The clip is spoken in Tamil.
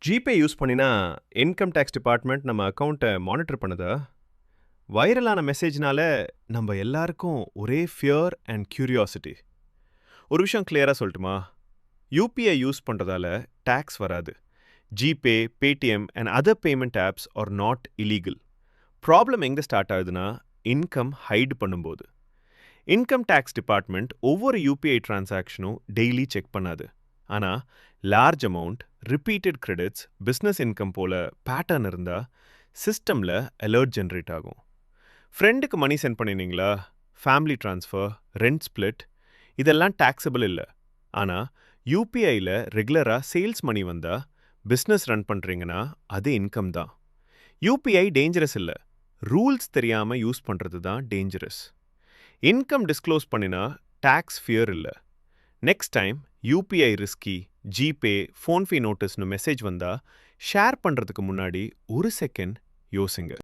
ஜிபே யூஸ் பண்ணினா இன்கம் டேக்ஸ் டிபார்ட்மெண்ட் நம்ம அக்கவுண்ட்டை மானிட்டர் பண்ணுதா? வைரலான மெசேஜ்னால நம்ம எல்லாருக்கும் ஒரே ஃபியர் அண்ட் கியூரியாசிட்டி. ஒரு விஷயம் கிளியரா சொல்லட்டுமா? யூபிஐ யூஸ் பண்றதால டாக்ஸ் வராது. GPay, Paytm and other payment apps are not illegal. Problem எங்க ஸ்டார்ட் ஆகுதுன்னா இன்கம் ஹைட் பண்ணும்போது. இன்கம் டேக்ஸ் டிபார்ட்மெண்ட் ஒவ்வொரு யூபிஐ டிரான்சாக்ஷனும் டெய்லி செக் பண்ணாது. ஆனால் large amount, repeated credits, business income போல பேட்டர்ன் இருந்தால் சிஸ்டமில் அலர்ட் ஜென்ரேட் ஆகும். ஃப்ரெண்டுக்கு மணி சென்ட் பண்ணினீங்களா? ஃபேமிலி ட்ரான்ஸ்ஃபர், ரெண்ட் ஸ்பிளிட் இதெல்லாம் டாக்ஸபிள் இல்லை. ஆனால் யூபிஐயில் ரெகுலராக சேல்ஸ் மணி வந்தால் பிஸ்னஸ் ரன் பண்ணுறீங்கன்னா அது இன்கம் தான். யூபிஐ டேஞ்சரஸ் இல்லை, ரூல்ஸ் தெரியாமல் யூஸ் பண்ணுறது தான் டேஞ்சரஸ். இன்கம் டிஸ்க்ளோஸ் பண்ணினா டாக்ஸ் ஃபியர் இல்லை. Next time UPI risky, GPay, PhonePe நோட்டீஸ்னு மெசேஜ் வந்தால் ஷேர் பண்ணுறதுக்கு முன்னாடி ஒரு செகண்ட் யோசிங்க.